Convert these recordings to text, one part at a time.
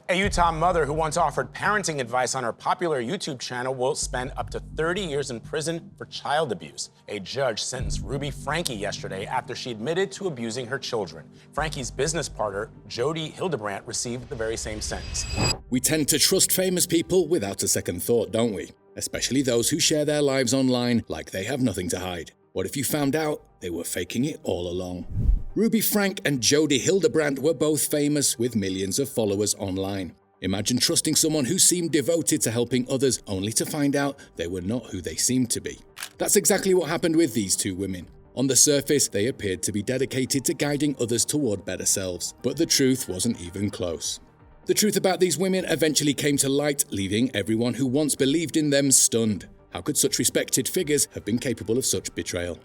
A Utah mother who once offered parenting advice on her popular YouTube channel will spend up to 30 years in prison for child abuse. A judge sentenced Ruby Franke yesterday after she admitted to abusing her children. Franke's business partner, Jodi Hildebrandt, received the very same sentence. We tend to trust famous people without a second thought, don't we? Especially those who share their lives online like they have nothing to hide. What if you found out they were faking it all along? Ruby Franke and Jodi Hildebrandt were both famous with millions of followers online. Imagine trusting someone who seemed devoted to helping others only to find out they were not who they seemed to be. That's exactly what happened with these two women. On the surface, they appeared to be dedicated to guiding others toward better selves, but the truth wasn't even close. The truth about these women eventually came to light, leaving everyone who once believed in them stunned. How could such respected figures have been capable of such betrayal?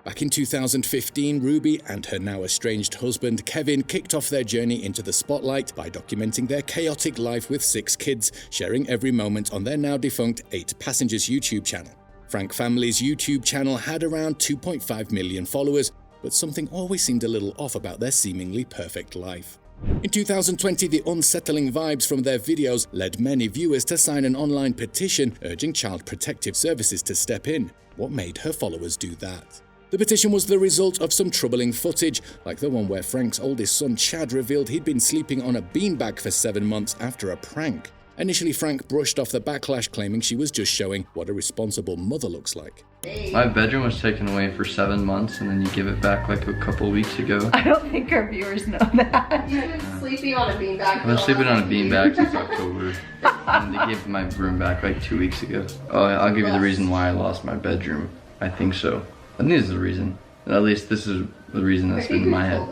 Back in 2015, Ruby and her now estranged husband Kevin kicked off their journey into the spotlight by documenting their chaotic life with 6 kids, sharing every moment on their now defunct 8 Passengers YouTube channel. Franke family's YouTube channel had around 2.5 million followers, but something always seemed a little off about their seemingly perfect life. In 2020, the unsettling vibes from their videos led many viewers to sign an online petition urging Child Protective Services to step in. What made her followers do that? The petition was the result of some troubling footage, like the one where Franke's oldest son Chad revealed he'd been sleeping on a beanbag for 7 months after a prank. Initially, Franke brushed off the backlash, claiming she was just showing what a responsible mother looks like. My bedroom was taken away for 7 months and then you give it back like a couple weeks ago. I don't think our viewers know that. You've been sleeping on a beanbag. I've been sleeping on a beanbag since October. And they gave my room back like 2 weeks ago. Oh, I'll give you the reason why I lost my bedroom. I think so. I think this is the reason. At least this is the reason that's been in my head.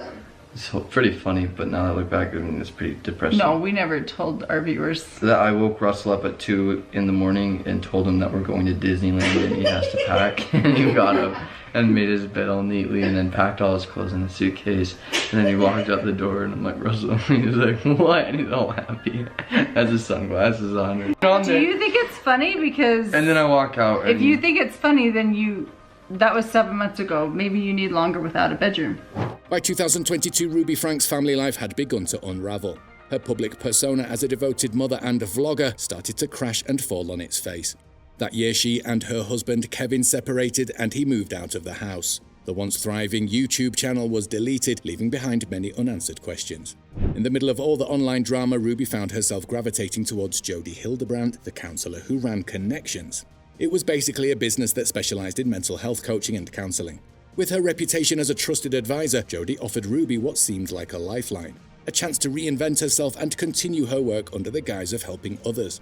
It's pretty funny, but now that I look back, I mean, it's pretty depressing. No, we never told our viewers. That I woke Russell up at 2 in the morning and told him that we're going to Disneyland and he has to pack. And he got up and made his bed all neatly and then packed all his clothes in a suitcase. And then he walked out the door and I'm like, Russell, he was like, what? And he's all happy. Has his sunglasses on. Do you think it's funny? Because... And then I walk out. If you think it's funny, then that was 7 months ago. Maybe you need longer without a bedroom. By 2022, Ruby Franke's family life had begun to unravel. Her public persona as a devoted mother and vlogger started to crash and fall on its face. That year, she and her husband Kevin separated and he moved out of the house. The once thriving YouTube channel was deleted, leaving behind many unanswered questions. In the middle of all the online drama, Ruby found herself gravitating towards Jodi Hildebrandt, the counselor who ran Connections. It was basically a business that specialized in mental health coaching and counseling. With her reputation as a trusted advisor, Jodi offered Ruby what seemed like a lifeline, a chance to reinvent herself and continue her work under the guise of helping others.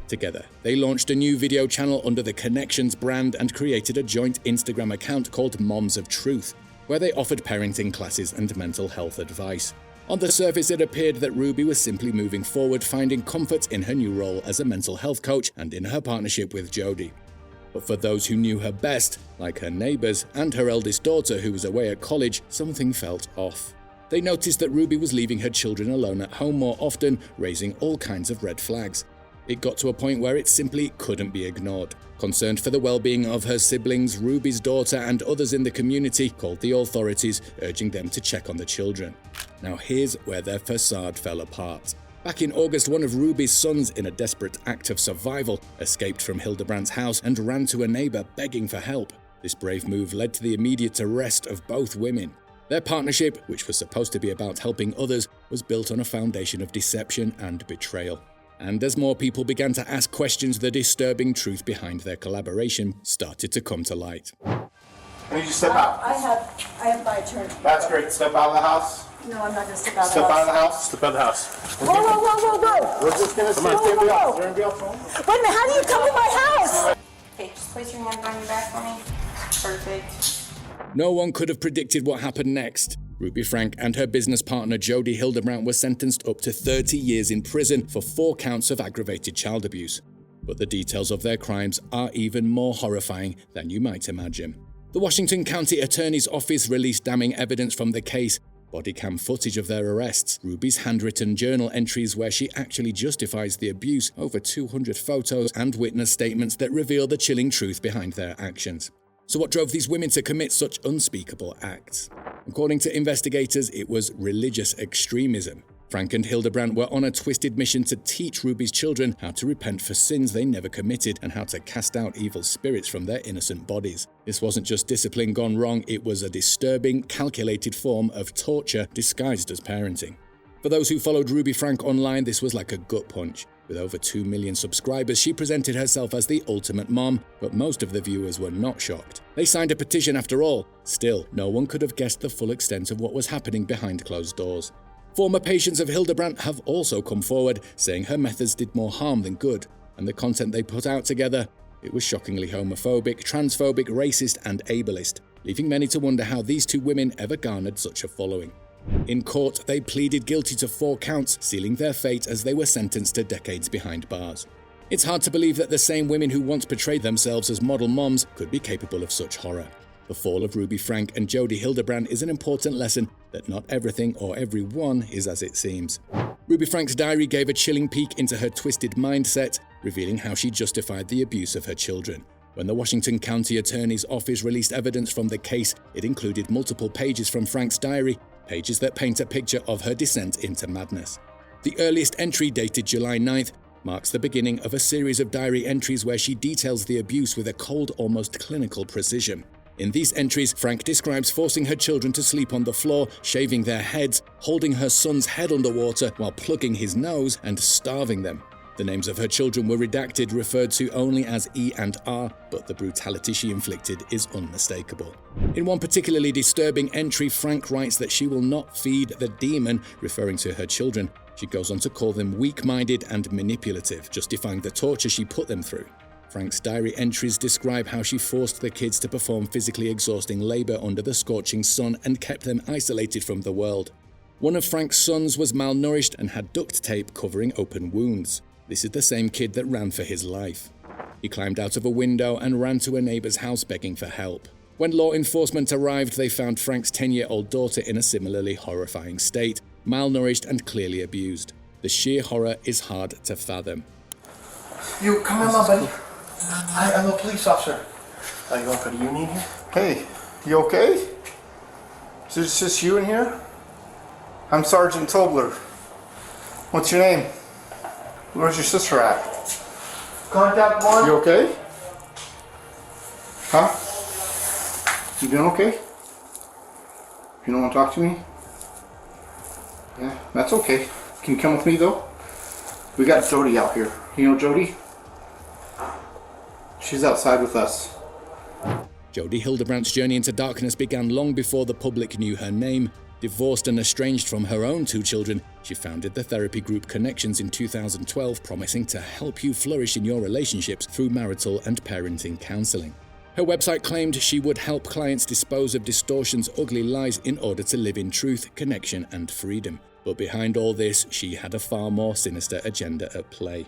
Together, they launched a new video channel under the Connections brand and created a joint Instagram account called Moms of Truth, where they offered parenting classes and mental health advice. On the surface, it appeared that Ruby was simply moving forward, finding comfort in her new role as a mental health coach and in her partnership with Jodi. But for those who knew her best, like her neighbors and her eldest daughter who was away at college, something felt off. They noticed that Ruby was leaving her children alone at home more often, raising all kinds of red flags. It got to a point where it simply couldn't be ignored. Concerned for the well-being of her siblings, Ruby's daughter and others in the community called the authorities, urging them to check on the children. Now here's where their facade fell apart. Back in August, one of Ruby's sons, in a desperate act of survival, escaped from Hildebrandt's house and ran to a neighbor begging for help. This brave move led to the immediate arrest of both women. Their partnership, which was supposed to be about helping others, was built on a foundation of deception and betrayal. And as more people began to ask questions, the disturbing truth behind their collaboration started to come to light. Can you just step out? I have my turn. That's great. Step out of the house. No, I'm not going to step out of the Step out of house. the house. Step out of the house. Whoa. We're just going to see if they'll be out. They're going to be out for me. Wait a minute, how do you come in my house? Okay, just place your hand on your back for me. Perfect. No one could have predicted what happened next. Ruby Franke and her business partner Jodi Hildebrandt were sentenced up to 30 years in prison for 4 counts of aggravated child abuse. But the details of their crimes are even more horrifying than you might imagine. The Washington County Attorney's Office released damning evidence from the case: body cam footage of their arrests, Ruby's handwritten journal entries where she actually justifies the abuse, over 200 photos and witness statements that reveal the chilling truth behind their actions. So what drove these women to commit such unspeakable acts? According to investigators, it was religious extremism. Frank and Hildebrandt were on a twisted mission to teach Ruby's children how to repent for sins they never committed and how to cast out evil spirits from their innocent bodies. This wasn't just discipline gone wrong, it was a disturbing, calculated form of torture disguised as parenting. For those who followed Ruby Franke online, this was like a gut punch. With over 2 million subscribers, she presented herself as the ultimate mom, but most of the viewers were not shocked. They signed a petition after all. Still, no one could have guessed the full extent of what was happening behind closed doors. Former patients of Hildebrandt have also come forward, saying her methods did more harm than good, and the content they put out together, it was shockingly homophobic, transphobic, racist, and ableist, leaving many to wonder how these two women ever garnered such a following. In court, they pleaded guilty to 4 counts, sealing their fate as they were sentenced to decades behind bars. It's hard to believe that the same women who once portrayed themselves as model moms could be capable of such horror. The fall of Ruby Franke and Jodi Hildebrandt is an important lesson that not everything or everyone is as it seems. Ruby Franke's diary gave a chilling peek into her twisted mindset, revealing how she justified the abuse of her children. When the Washington County Attorney's Office released evidence from the case, it included multiple pages from Franke's diary, pages that paint a picture of her descent into madness. The earliest entry, dated July 9th, marks the beginning of a series of diary entries where she details the abuse with a cold, almost clinical precision. In these entries, Franke describes forcing her children to sleep on the floor, shaving their heads, holding her son's head underwater while plugging his nose, and starving them. The names of her children were redacted, referred to only as E and R, but the brutality she inflicted is unmistakable. In one particularly disturbing entry, Franke writes that she will not feed the demon, referring to her children. She goes on to call them weak-minded and manipulative, justifying the torture she put them through. Franke's diary entries describe how she forced the kids to perform physically exhausting labor under the scorching sun and kept them isolated from the world. One of Franke's sons was malnourished and had duct tape covering open wounds. This is the same kid that ran for his life. He climbed out of a window and ran to a neighbor's house begging for help. When law enforcement arrived, they found Franke's 10-year-old daughter in a similarly horrifying state, malnourished and clearly abused. The sheer horror is hard to fathom. You come in, my buddy. I'm a police officer. Are you going for the union here? Hey, you okay? Is this just you in here? I'm Sergeant Tobler. What's your name? Where's your sister at? Contact one. You okay? Huh? You doing okay? You don't want to talk to me? Yeah, that's okay. Can you come with me though? We got Jodie out here. You know Jodie? She's outside with us. Jodi Hildebrandt's journey into darkness began long before the public knew her name. Divorced and estranged from her own 2 children, she founded the therapy group Connections in 2012, promising to help you flourish in your relationships through marital and parenting counseling. Her website claimed she would help clients dispose of distortions, ugly lies in order to live in truth, connection, and freedom. But behind all this, she had a far more sinister agenda at play.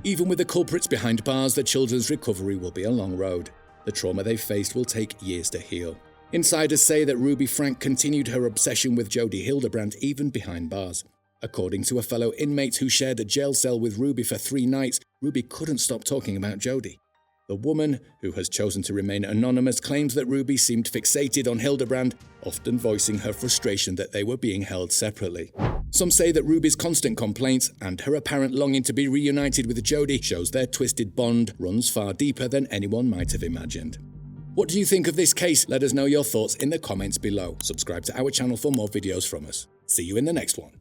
Even with the culprits behind bars, the children's recovery will be a long road. The trauma they faced will take years to heal. Insiders say that Ruby Franke continued her obsession with Jodi Hildebrandt even behind bars. According to a fellow inmate who shared a jail cell with Ruby for 3 nights, Ruby couldn't stop talking about Jodi. The woman, who has chosen to remain anonymous, claims that Ruby seemed fixated on Hildebrandt, often voicing her frustration that they were being held separately. Some say that Ruby's constant complaints and her apparent longing to be reunited with Jodi shows their twisted bond runs far deeper than anyone might have imagined. What do you think of this case? Let us know your thoughts in the comments below. Subscribe to our channel for more videos from us. See you in the next one.